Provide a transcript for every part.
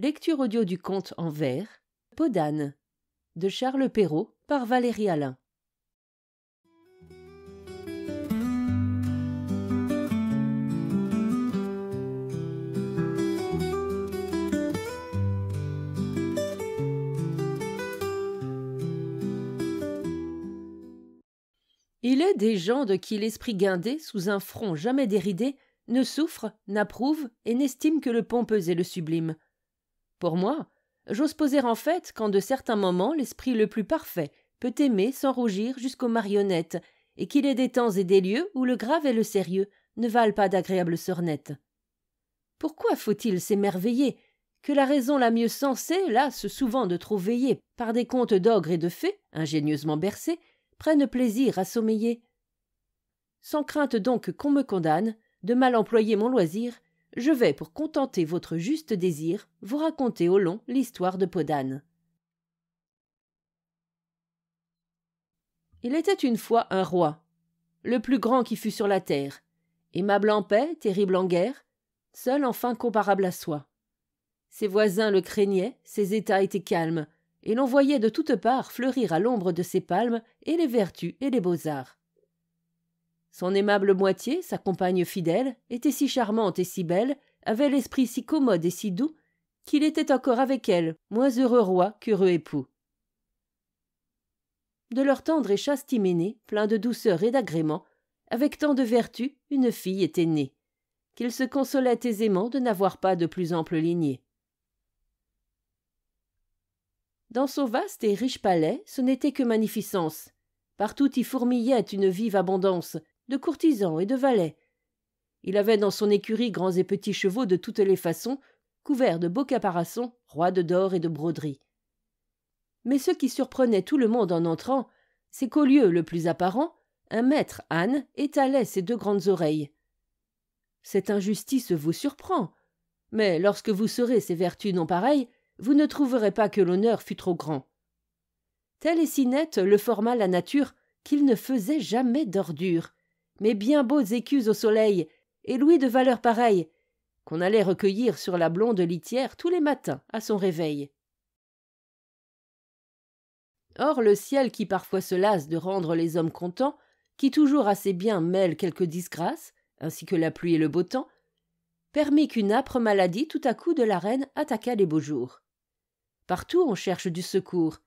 Lecture audio du conte en vers Peau d'âne de Charles Perrault par Valérie Alain. Il est des gens de qui l'esprit guindé, sous un front jamais déridé, ne souffre, n'approuve et n'estime que le pompeux et le sublime. Pour moi, j'ose poser en fait qu'en de certains moments l'esprit le plus parfait peut aimer sans rougir jusqu'aux marionnettes, et qu'il est des temps et des lieux où le grave et le sérieux ne valent pas d'agréables sornettes. Pourquoi faut-il s'émerveiller que la raison la mieux sensée lasse souvent de trop veiller par des contes d'ogres et de fées, ingénieusement bercés, prennent plaisir à sommeiller? Sans crainte donc qu'on me condamne de mal employer mon loisir, je vais, pour contenter votre juste désir, vous raconter au long l'histoire de Peau d'âne. Il était une fois un roi, le plus grand qui fut sur la terre, aimable en paix, terrible en guerre, seul enfin comparable à soi. Ses voisins le craignaient, ses états étaient calmes, et l'on voyait de toutes parts fleurir à l'ombre de ses palmes et les vertus et les beaux-arts. Son aimable moitié, sa compagne fidèle, était si charmante et si belle, avait l'esprit si commode et si doux, qu'il était encore avec elle moins heureux roi qu'heureux époux. De leur tendre et chaste hyménée, plein de douceur et d'agrément, avec tant de vertus, une fille était née, qu'il se consolait aisément de n'avoir pas de plus ample lignée. Dans son vaste et riche palais, ce n'était que magnificence. Partout y fourmillait une vive abondance de courtisans et de valets. Il avait dans son écurie grands et petits chevaux de toutes les façons, couverts de beaux caparaçons, roides d'or et de broderies. Mais ce qui surprenait tout le monde en entrant, c'est qu'au lieu le plus apparent, un maître âne étalait ses deux grandes oreilles. Cette injustice vous surprend, mais lorsque vous saurez ces vertus non pareilles, vous ne trouverez pas que l'honneur fût trop grand. Tel et si net le forma la nature qu'il ne faisait jamais d'ordure, mais bien beaux écus au soleil, et louis de valeur pareille, qu'on allait recueillir sur la blonde litière tous les matins à son réveil. Or le ciel, qui parfois se lasse de rendre les hommes contents, qui toujours à ses biens mêle quelques disgrâces, ainsi que la pluie et le beau temps, permit qu'une âpre maladie tout à coup de la reine attaqua les beaux jours. Partout on cherche du secours,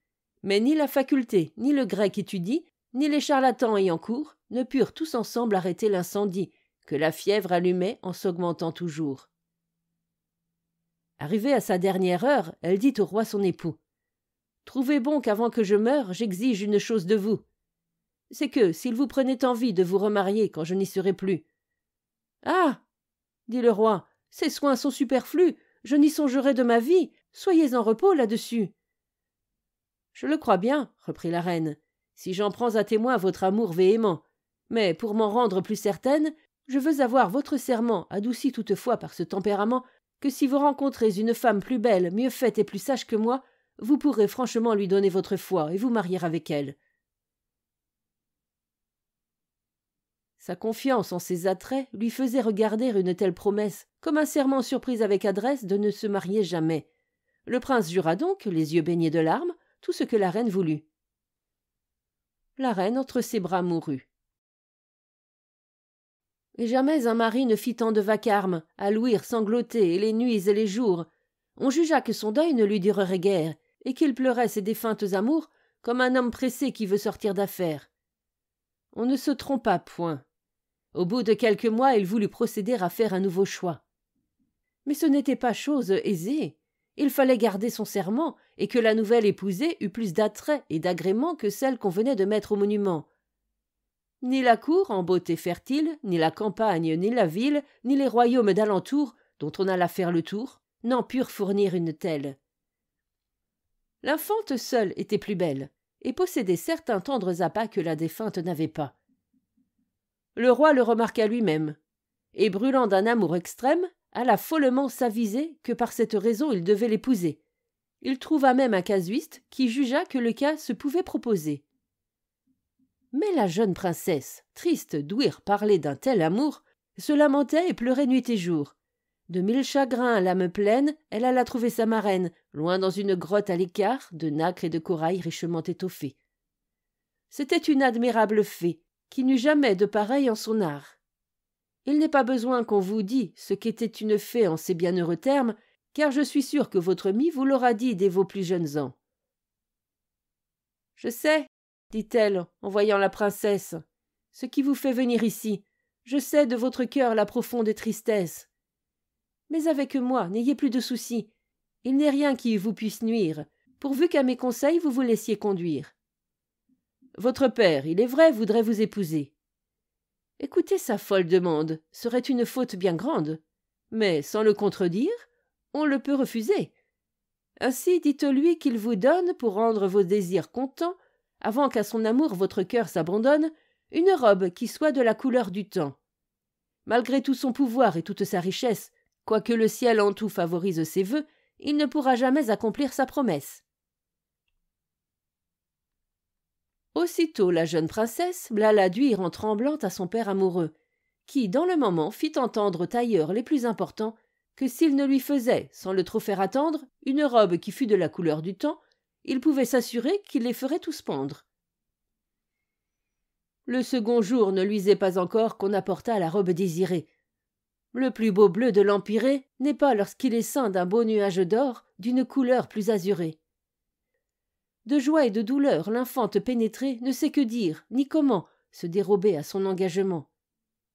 mais ni la faculté, ni le grec étudie, ni les charlatans ayant cours, ne purent tous ensemble arrêter l'incendie que la fièvre allumait en s'augmentant toujours. Arrivée à sa dernière heure, elle dit au roi son époux: « Trouvez bon qu'avant que je meure, j'exige une chose de vous. C'est que, s'il vous prenait envie de vous remarier quand je n'y serai plus. »« Ah !» dit le roi, « ces soins sont superflus, je n'y songerai de ma vie, soyez en repos là-dessus. »« Je le crois bien, reprit la reine, si j'en prends à témoin votre amour véhément, mais pour m'en rendre plus certaine, je veux avoir votre serment adouci toutefois par ce tempérament, que si vous rencontrez une femme plus belle, mieux faite et plus sage que moi, vous pourrez franchement lui donner votre foi et vous marier avec elle. » Sa confiance en ses attraits lui faisait regarder une telle promesse comme un serment surpris avec adresse de ne se marier jamais. Le prince jura donc, les yeux baignés de larmes, tout ce que la reine voulut. La reine entre ses bras mourut. Et jamais un mari ne fit tant de vacarme, à louir sangloter, et les nuits et les jours. On jugea que son deuil ne lui durerait guère, et qu'il pleurait ses défuntes amours comme un homme pressé qui veut sortir d'affaires. On ne se trompa point. Au bout de quelques mois, il voulut procéder à faire un nouveau choix. Mais ce n'était pas chose aisée. Il fallait garder son serment, et que la nouvelle épousée eût plus d'attrait et d'agrément que celle qu'on venait de mettre au monument. Ni la cour, en beauté fertile, ni la campagne, ni la ville, ni les royaumes d'alentour, dont on alla faire le tour, n'en purent fournir une telle. L'infante seule était plus belle, et possédait certains tendres appas que la défunte n'avait pas. Le roi le remarqua lui-même, et brûlant d'un amour extrême, alla follement s'aviser que par cette raison il devait l'épouser. Il trouva même un casuiste qui jugea que le cas se pouvait proposer. Mais la jeune princesse, triste d'ouïr parler d'un tel amour, se lamentait et pleurait nuit et jour. De mille chagrins, l'âme pleine, elle alla trouver sa marraine, loin dans une grotte à l'écart, de nacre et de corail richement étoffés. C'était une admirable fée, qui n'eut jamais de pareille en son art. Il n'est pas besoin qu'on vous dise ce qu'était une fée en ces bienheureux termes, car je suis sûr que votre mie vous l'aura dit dès vos plus jeunes ans. « Je sais, dit-elle, en voyant la princesse, ce qui vous fait venir ici. Je sais de votre cœur la profonde tristesse. Mais avec moi, n'ayez plus de soucis. Il n'est rien qui vous puisse nuire, pourvu qu'à mes conseils vous vous laissiez conduire. Votre père, il est vrai, voudrait vous épouser. Écoutez sa folle demande, serait une faute bien grande. Mais, sans le contredire, on le peut refuser. Ainsi, dites-lui qu'il vous donne, pour rendre vos désirs contents, avant qu'à son amour votre cœur s'abandonne, une robe qui soit de la couleur du temps. Malgré tout son pouvoir et toute sa richesse, quoique le ciel en tout favorise ses vœux, il ne pourra jamais accomplir sa promesse. » Aussitôt la jeune princesse l'alla dire en tremblant à son père amoureux, qui, dans le moment, fit entendre aux tailleurs les plus importants que s'il ne lui faisait, sans le trop faire attendre, une robe qui fût de la couleur du temps, il pouvait s'assurer qu'il les ferait tous pendre. Le second jour ne luisait pas encore qu'on apportât la robe désirée. Le plus beau bleu de l'empyrée n'est pas lorsqu'il est ceint d'un beau nuage d'or d'une couleur plus azurée. De joie et de douleur, l'infante pénétrée ne sait que dire, ni comment, se dérober à son engagement.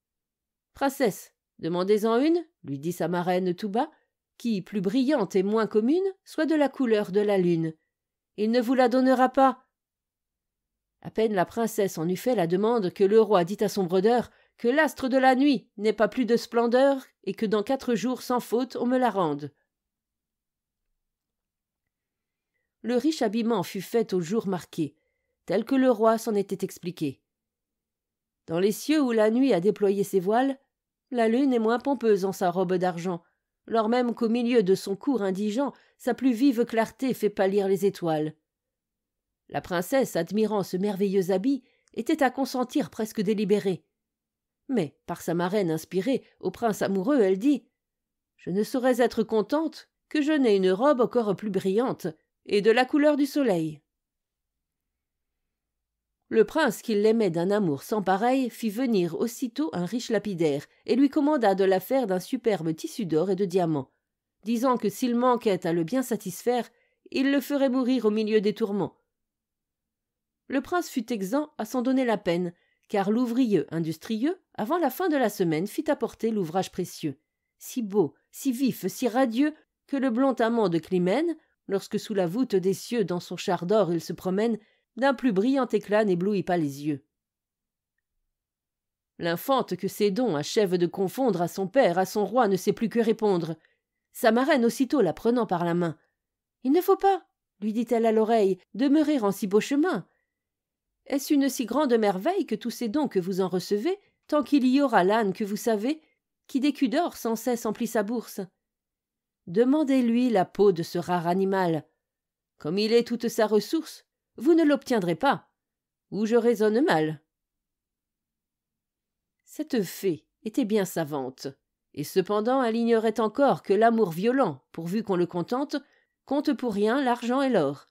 « Princesse, demandez-en une, lui dit sa marraine tout bas, qui, plus brillante et moins commune, soit de la couleur de la lune. Il ne vous la donnera pas. » À peine la princesse en eut fait la demande que le roi dit à son brodeur que l'astre de la nuit n'ait pas plus de splendeur et que dans 4 jours sans faute on me la rende. Le riche habillement fut fait au jour marqué, tel que le roi s'en était expliqué. Dans les cieux où la nuit a déployé ses voiles, la lune est moins pompeuse en sa robe d'argent, lors même qu'au milieu de son cours indigent, sa plus vive clarté fait pâlir les étoiles. La princesse, admirant ce merveilleux habit, était à consentir presque délibérée. Mais, par sa marraine inspirée, au prince amoureux, elle dit « Je ne saurais être contente que je n'ai une robe encore plus brillante et de la couleur du soleil. » Le prince, qui l'aimait d'un amour sans pareil, fit venir aussitôt un riche lapidaire et lui commanda de la faire d'un superbe tissu d'or et de diamants, disant que s'il manquait à le bien satisfaire, il le ferait mourir au milieu des tourments. Le prince fut exempt à s'en donner la peine, car l'ouvrier industrieux, avant la fin de la semaine, fit apporter l'ouvrage précieux, si beau, si vif, si radieux, que le blond amant de Clymène, lorsque sous la voûte des cieux dans son char d'or il se promène, d'un plus brillant éclat n'éblouit pas les yeux. L'infante que ses dons achève de confondre à son père, à son roi, ne sait plus que répondre. Sa marraine aussitôt la prenant par la main. « Il ne faut pas, lui dit-elle à l'oreille, demeurer en si beau chemin. Est-ce une si grande merveille que tous ces dons que vous en recevez, tant qu'il y aura l'âne que vous savez, qui d'écus d'or sans cesse emplit sa bourse? Demandez-lui la peau de ce rare animal. Comme il est toute sa ressource, vous ne l'obtiendrez pas, ou je raisonne mal. » Cette fée était bien savante, et cependant elle ignorait encore que l'amour violent, pourvu qu'on le contente, compte pour rien l'argent et l'or.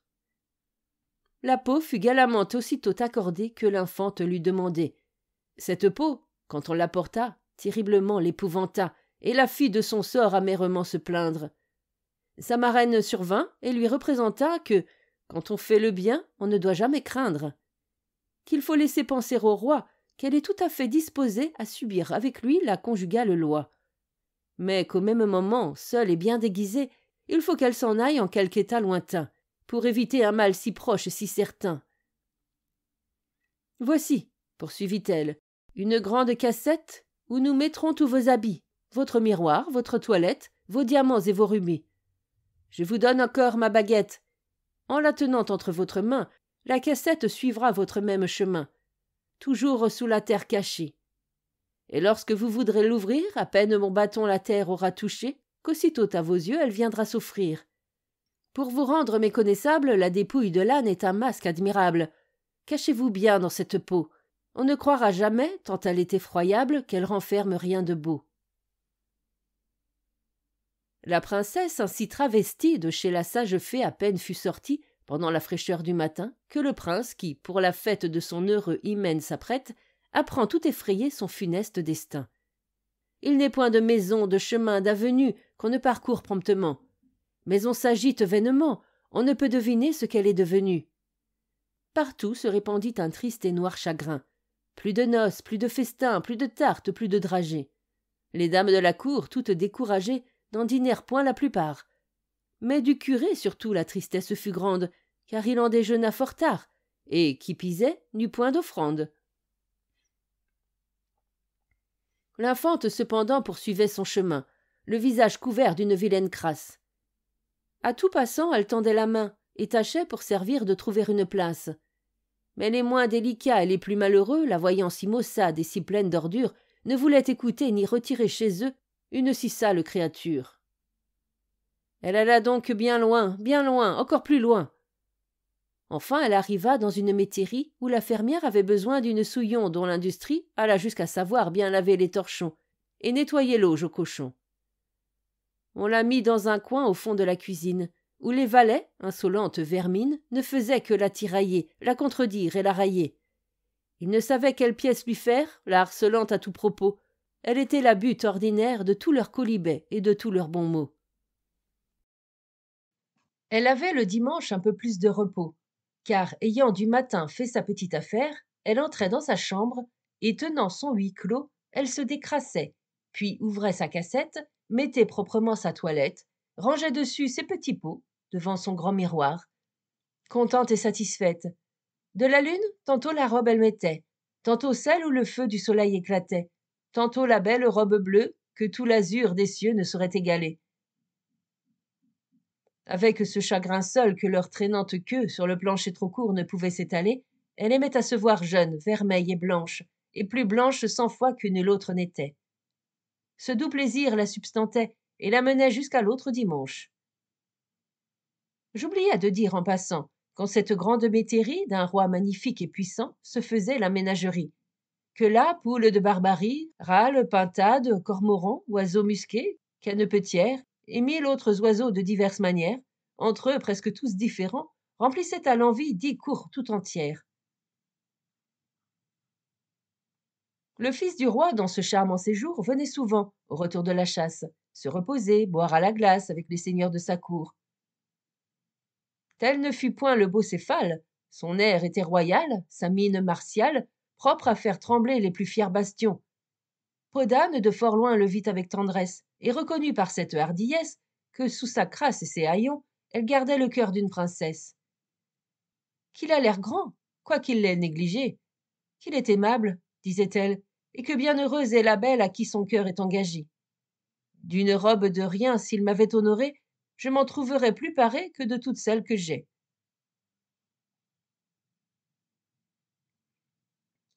La peau fut galamment aussitôt accordée que l'infante lui demandait. Cette peau, quand on l'apporta, terriblement l'épouvanta, et la fit de son sort amèrement se plaindre. Sa marraine survint et lui représenta que, quand on fait le bien, on ne doit jamais craindre, qu'il faut laisser penser au roi qu'elle est tout à fait disposée à subir avec lui la conjugale loi, mais qu'au même moment, seule et bien déguisée, il faut qu'elle s'en aille en quelque état lointain, pour éviter un mal si proche et si certain. « Voici, poursuivit-elle, une grande cassette où nous mettrons tous vos habits, votre miroir, votre toilette, vos diamants et vos rubis. Je vous donne encore ma baguette. En la tenant entre votre main, la cassette suivra votre même chemin, toujours sous la terre cachée. Et lorsque vous voudrez l'ouvrir, à peine mon bâton la terre aura touché, qu'aussitôt à vos yeux elle viendra s'offrir. Pour vous rendre méconnaissable, la dépouille de l'âne est un masque admirable. Cachez-vous bien dans cette peau. On ne croira jamais, tant elle est effroyable, qu'elle renferme rien de beau. » La princesse, ainsi travestie de chez la sage fée à peine fut sortie, pendant la fraîcheur du matin, que le prince, qui, pour la fête de son heureux hymen s'apprête, apprend tout effrayé son funeste destin. Il n'est point de maison, de chemin, d'avenue qu'on ne parcourt promptement. Mais on s'agite vainement, on ne peut deviner ce qu'elle est devenue. Partout se répandit un triste et noir chagrin. Plus de noces, plus de festins, plus de tartes, plus de dragées. Les dames de la cour, toutes découragées, n'en dînèrent point la plupart. Mais du curé surtout la tristesse fut grande, car il en déjeuna fort tard, et, qui pisait, n'eut point d'offrande. L'infante cependant poursuivait son chemin, le visage couvert d'une vilaine crasse. À tout passant, elle tendait la main, et tâchait pour servir de trouver une place. Mais les moins délicats et les plus malheureux, la voyant si maussade et si pleine d'ordures, ne voulaient écouter ni retirer chez eux une si sale créature. Elle alla donc bien loin, encore plus loin. Enfin, elle arriva dans une métairie où la fermière avait besoin d'une souillon dont l'industrie alla jusqu'à savoir bien laver les torchons et nettoyer l'auge aux cochons. On la mit dans un coin au fond de la cuisine, où les valets, insolentes vermines, ne faisaient que la tirailler, la contredire et la railler. Ils ne savaient quelle pièce lui faire, la harcelant à tout propos. Elle était la butte ordinaire de tous leurs quolibets et de tous leurs bons mots. Elle avait le dimanche un peu plus de repos, car, ayant du matin fait sa petite affaire, elle entrait dans sa chambre, et tenant son huis clos, elle se décrassait, puis ouvrait sa cassette, mettait proprement sa toilette, rangeait dessus ses petits pots, devant son grand miroir. Contente et satisfaite. De la lune, tantôt la robe elle mettait, tantôt celle où le feu du soleil éclatait, tantôt la belle robe bleue que tout l'azur des cieux ne saurait égaler. Avec ce chagrin seul que leur traînante queue sur le plancher trop court ne pouvait s'étaler, elle aimait à se voir jeune, vermeille et blanche, et plus blanche 100 fois que nulle autre n'était. Ce doux plaisir la substantait et la menait jusqu'à l'autre dimanche. J'oubliais de dire en passant qu'en cette grande métairie d'un roi magnifique et puissant se faisait la ménagerie, que là, poules de barbarie, râles, pintades, cormorans, oiseaux musqués, cannepetières, et 1000 autres oiseaux de diverses manières, entre eux presque tous différents, remplissaient à l'envi 10 cours tout entières. Le fils du roi, dans ce charmant séjour, venait souvent, au retour de la chasse, se reposer, boire à la glace avec les seigneurs de sa cour. Tel ne fut point le beau Céphale, son air était royal, sa mine martiale, propre à faire trembler les plus fiers bastions. Podane de fort loin le vit avec tendresse, et reconnut par cette hardiesse que, sous sa crasse et ses haillons, elle gardait le cœur d'une princesse. Qu'il a l'air grand, quoiqu'il l'ait négligé. Qu'il est aimable, disait-elle, et que bienheureuse est la belle à qui son cœur est engagé. D'une robe de rien, s'il m'avait honorée, je m'en trouverais plus parée que de toutes celles que j'ai.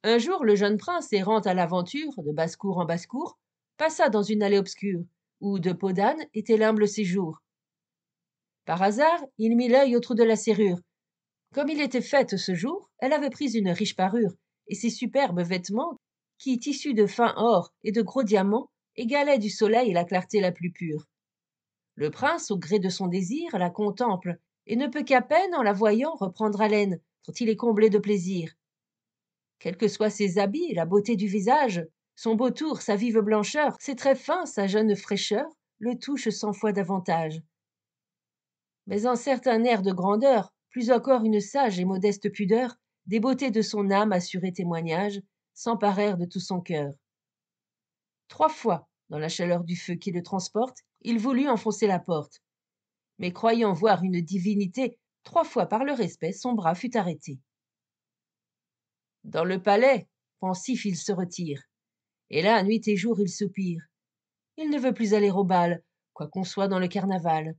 Un jour, le jeune prince, errant à l'aventure, de basse-cour en basse-cour, passa dans une allée obscure, où de Podane était l'humble séjour. Par hasard, il mit l'œil au trou de la serrure. Comme il était fête ce jour, elle avait pris une riche parure, et ses superbes vêtements, qui, tissus de fin or et de gros diamants, égalaient du soleil la clarté la plus pure. Le prince, au gré de son désir, la contemple, et ne peut qu'à peine, en la voyant, reprendre haleine, tant il est comblé de plaisir. Quels que soient ses habits, la beauté du visage, son beau tour, sa vive blancheur, ses traits fins, sa jeune fraîcheur, le touchent 100 fois davantage. Mais un certain air de grandeur, plus encore une sage et modeste pudeur, des beautés de son âme assuré témoignage, s'emparèrent de tout son cœur. 3 fois, dans la chaleur du feu qui le transporte, il voulut enfoncer la porte. Mais croyant voir une divinité, 3 fois par le respect, son bras fut arrêté. Dans le palais, pensif, il se retire. Et là, nuit et jour, il soupire. Il ne veut plus aller au bal, quoiqu'on soit dans le carnaval.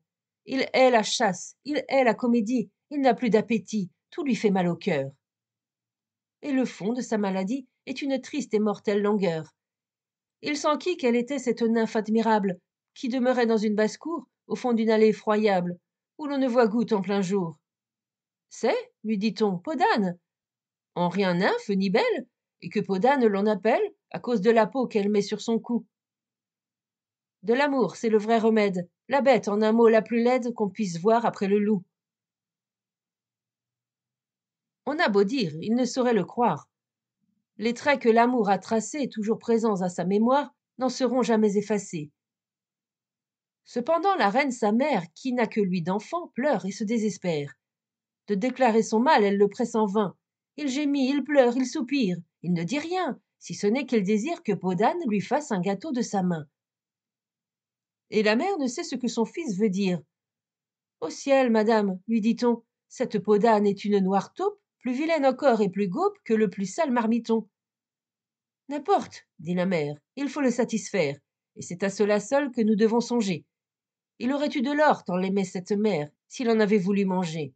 Il hait la chasse, il hait la comédie, il n'a plus d'appétit, tout lui fait mal au cœur. Et le fond de sa maladie est une triste et mortelle langueur. Il s'enquit quelle était cette nymphe admirable, qui demeurait dans une basse-cour, au fond d'une allée effroyable, où l'on ne voit goutte en plein jour. C'est, lui dit-on, Podane. En rien nymphe ni belle, et que Podane l'on appelle, à cause de la peau qu'elle met sur son cou. De l'amour, c'est le vrai remède. La bête, en un mot, la plus laide qu'on puisse voir après le loup. On a beau dire, il ne saurait le croire. Les traits que l'amour a tracés, toujours présents à sa mémoire, n'en seront jamais effacés. Cependant, la reine, sa mère, qui n'a que lui d'enfant, pleure et se désespère. De déclarer son mal, elle le presse en vain. Il gémit, il pleure, il soupire. Il ne dit rien, si ce n'est qu'il désire que peau d'âne lui fasse un gâteau de sa main. Et la mère ne sait ce que son fils veut dire. Au ciel, madame, lui dit-on, cette peau d'âne est une noire taupe, plus vilaine encore et plus gaupe que le plus sale marmiton. N'importe, dit la mère, il faut le satisfaire, et c'est à cela seul que nous devons songer. Il aurait eu de l'or tant l'aimait cette mère, s'il en avait voulu manger.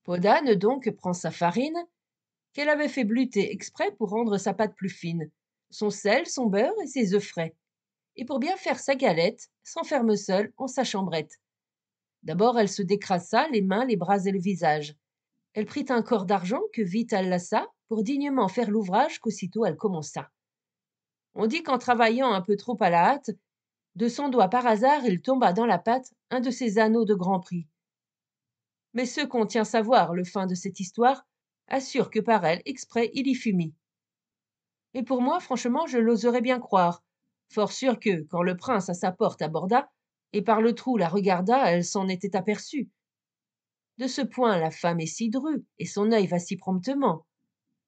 Peau d'âne donc prend sa farine, qu'elle avait fait bluter exprès pour rendre sa pâte plus fine, son sel, son beurre et ses œufs frais. Et pour bien faire sa galette, s'enferme seule en sa chambrette. D'abord elle se décrassa les mains, les bras et le visage. Elle prit un corps d'argent que vite elle lassa, pour dignement faire l'ouvrage qu'aussitôt elle commença. On dit qu'en travaillant un peu trop à la hâte, de son doigt par hasard il tomba dans la pâte un de ces anneaux de grand prix. Mais ceux qu'on tient savoir le fin de cette histoire assurent que par elle exprès il y fut mis. Et pour moi, franchement, je l'oserais bien croire, fort sûr que, quand le prince à sa porte aborda, et par le trou la regarda, elle s'en était aperçue. De ce point, la femme est si drue, et son œil va si promptement,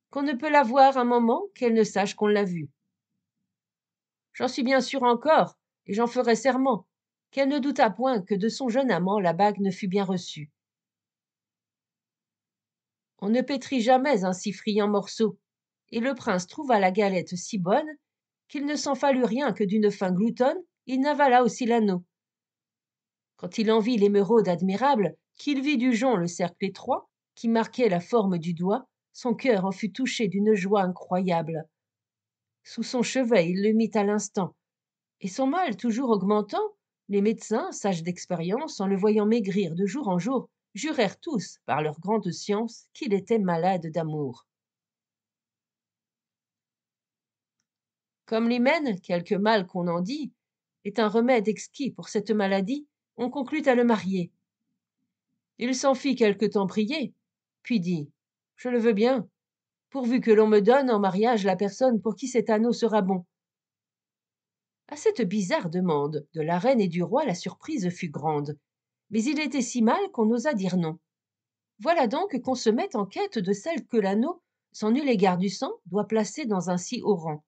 qu'on ne peut la voir un moment qu'elle ne sache qu'on l'a vue. J'en suis bien sûr encore, et j'en ferai serment, qu'elle ne douta point que de son jeune amant la bague ne fût bien reçue. On ne pétrit jamais un si friand morceau, et le prince trouva la galette si bonne qu'il ne s'en fallut rien que d'une faim gloutonne, il n'avala aussi l'anneau. Quand il en vit l'émeraude admirable, qu'il vit du jonc le cercle étroit, qui marquait la forme du doigt, son cœur en fut touché d'une joie incroyable. Sous son chevet, il le mit à l'instant, et son mal toujours augmentant, les médecins, sages d'expérience, en le voyant maigrir de jour en jour, jurèrent tous, par leur grande science, qu'il était malade d'amour. Comme l'hymen, quelque mal qu'on en dit, est un remède exquis pour cette maladie, on conclut à le marier. Il s'en fit quelque temps prier, puis dit « Je le veux bien, pourvu que l'on me donne en mariage la personne pour qui cet anneau sera bon. » À cette bizarre demande de la reine et du roi, la surprise fut grande, mais il était si mal qu'on n'osa dire non. Voilà donc qu'on se met en quête de celle que l'anneau, sans nul égard du sang, doit placer dans un si haut rang.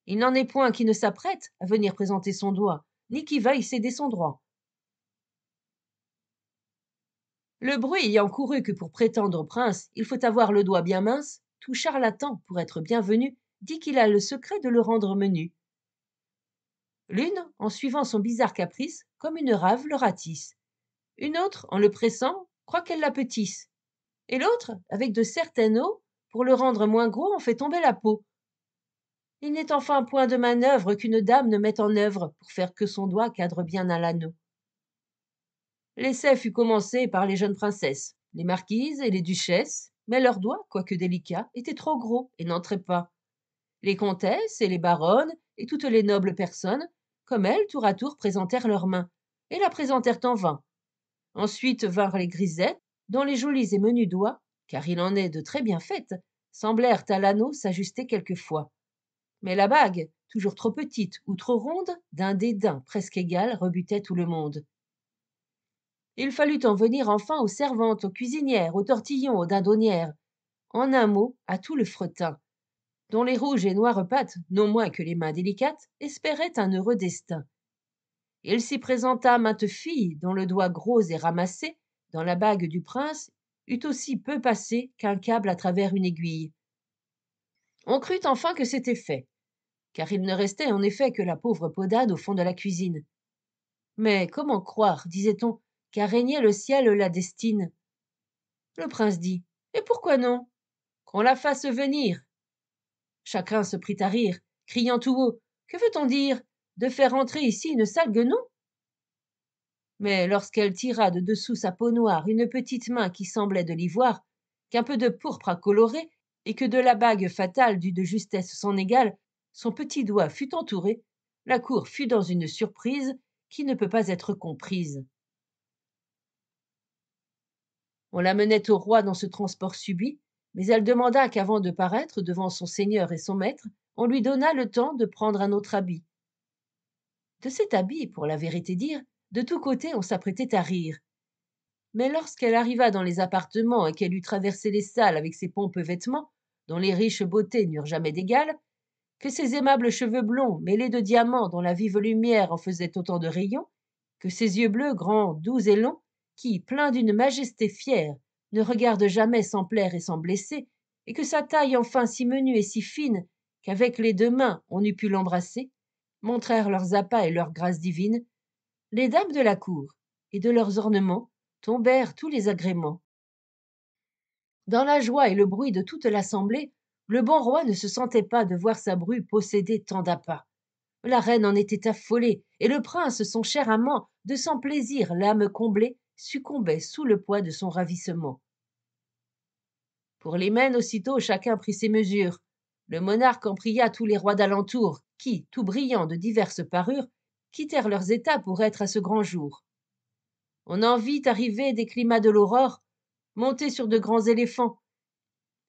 Il n'en est point qui ne s'apprête à venir présenter son doigt, ni qui veuille céder son droit. Le bruit ayant couru que pour prétendre au prince, il faut avoir le doigt bien mince, tout charlatan, pour être bienvenu, dit qu'il a le secret de le rendre menu. L'une, en suivant son bizarre caprice, comme une rave le ratisse. Une autre, en le pressant, croit qu'elle l'apetisse. Et l'autre, avec de certaines eaux, pour le rendre moins gros, en fait tomber la peau. Il n'est enfin point de manœuvre qu'une dame ne mette en œuvre pour faire que son doigt cadre bien à l'anneau. L'essai fut commencé par les jeunes princesses, les marquises et les duchesses, mais leurs doigts, quoique délicats, étaient trop gros et n'entraient pas. Les comtesses et les baronnes et toutes les nobles personnes, comme elles, tour à tour présentèrent leurs mains, et la présentèrent en vain. Ensuite vinrent les grisettes, dont les jolis et menus doigts, car il en est de très bien faites, semblèrent à l'anneau s'ajuster quelquefois. Mais la bague, toujours trop petite ou trop ronde, d'un dédain presque égal, rebutait tout le monde. Il fallut en venir enfin aux servantes, aux cuisinières, aux tortillons, aux dindonnières, en un mot, à tout le fretin, dont les rouges et noires pattes, non moins que les mains délicates, espéraient un heureux destin. Il s'y présenta mainte fille, dont le doigt gros et ramassé, dans la bague du prince, eût aussi peu passé qu'un câble à travers une aiguille. On crut enfin que c'était fait, car il ne restait en effet que la pauvre peau d'âne au fond de la cuisine. Mais comment croire, disait-on, qu'a régné le ciel la destine? Le prince dit « Et pourquoi non? Qu'on la fasse venir. » Chacun se prit à rire, criant tout haut « Que veut-on dire? De faire entrer ici une sale guenon ?» Mais lorsqu'elle tira de dessous sa peau noire une petite main qui semblait de l'ivoire, qu'un peu de pourpre a coloré, et que de la bague fatale dut de justesse son égale, son petit doigt fut entouré, la cour fut dans une surprise qui ne peut pas être comprise. On la menait au roi dans ce transport subit, mais elle demanda qu'avant de paraître devant son seigneur et son maître, on lui donnât le temps de prendre un autre habit. De cet habit, pour la vérité dire, de tous côtés on s'apprêtait à rire. Mais lorsqu'elle arriva dans les appartements et qu'elle eut traversé les salles avec ses pompeux vêtements, dont les riches beautés n'eurent jamais d'égal, que ses aimables cheveux blonds mêlés de diamants dont la vive lumière en faisait autant de rayons, que ses yeux bleus grands, doux et longs, qui, pleins d'une majesté fière, ne regardent jamais sans plaire et sans blesser, et que sa taille enfin si menue et si fine qu'avec les deux mains on eût pu l'embrasser, montrèrent leurs appas et leur grâce divine, les dames de la cour, et de leurs ornements, tombèrent tous les agréments. Dans la joie et le bruit de toute l'assemblée, le bon roi ne se sentait pas de voir sa bru posséder tant d'appas. La reine en était affolée, et le prince, son cher amant, de sans plaisir, l'âme comblée, succombait sous le poids de son ravissement. Pour l'hymen, aussitôt, chacun prit ses mesures. Le monarque en pria tous les rois d'alentour, qui, tout brillants de diverses parures, quittèrent leurs états pour être à ce grand jour. On en vit arriver des climats de l'aurore, montés sur de grands éléphants.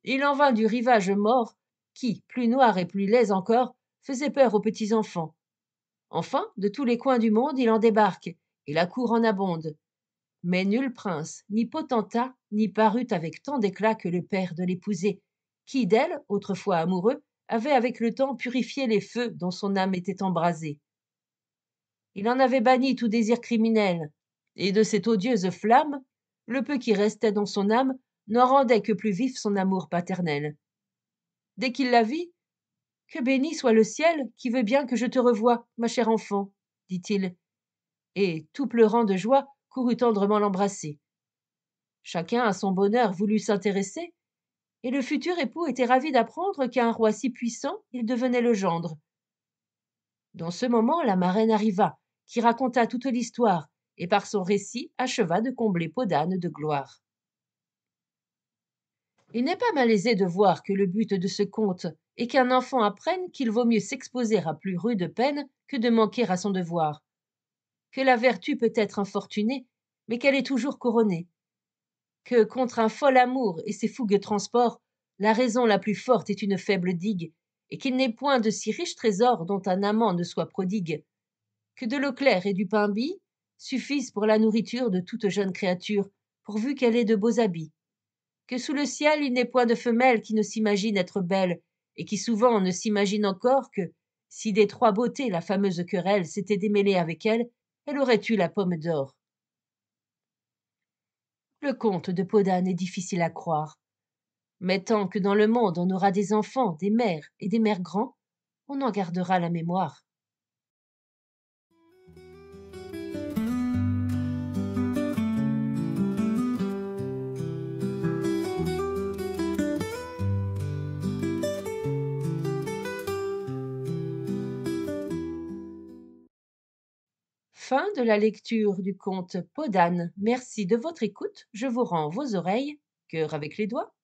Il en vint du rivage mort, qui, plus noir et plus laid encore, faisait peur aux petits enfants. Enfin, de tous les coins du monde, il en débarque, et la cour en abonde. Mais nul prince, ni potentat, n'y parut avec tant d'éclat que le père de l'épouser, qui d'elle, autrefois amoureux, avait avec le temps purifié les feux dont son âme était embrasée. Il en avait banni tout désir criminel, et de cette odieuse flamme, le peu qui restait dans son âme n'en rendait que plus vif son amour paternel. Dès qu'il la vit, que béni soit le ciel qui veut bien que je te revoie, ma chère enfant, dit-il, et, tout pleurant de joie, courut tendrement l'embrasser. Chacun à son bonheur voulut s'intéresser, et le futur époux était ravi d'apprendre qu'à un roi si puissant, il devenait le gendre. Dans ce moment, la marraine arriva, qui raconta toute l'histoire, et par son récit acheva de combler Podane de gloire. Il n'est pas malaisé de voir que le but de ce conte est qu'un enfant apprenne qu'il vaut mieux s'exposer à plus rude peine que de manquer à son devoir, que la vertu peut être infortunée, mais qu'elle est toujours couronnée, que contre un fol amour et ses fougueux transports, la raison la plus forte est une faible digue, et qu'il n'est point de si riches trésors dont un amant ne soit prodigue, que de l'eau claire et du pain bis suffisent pour la nourriture de toute jeune créature, pourvu qu'elle ait de beaux habits, que sous le ciel il n'est point de femelle qui ne s'imagine être belle, et qui souvent ne s'imagine encore que, si des trois beautés la fameuse querelle s'était démêlée avec elle, elle aurait eu la pomme d'or. Le conte de Podane est difficile à croire, mais tant que dans le monde on aura des enfants, des mères et des mères grands, on en gardera la mémoire. Fin de la lecture du conte Podane. Merci de votre écoute. Je vous rends vos oreilles, cœur avec les doigts,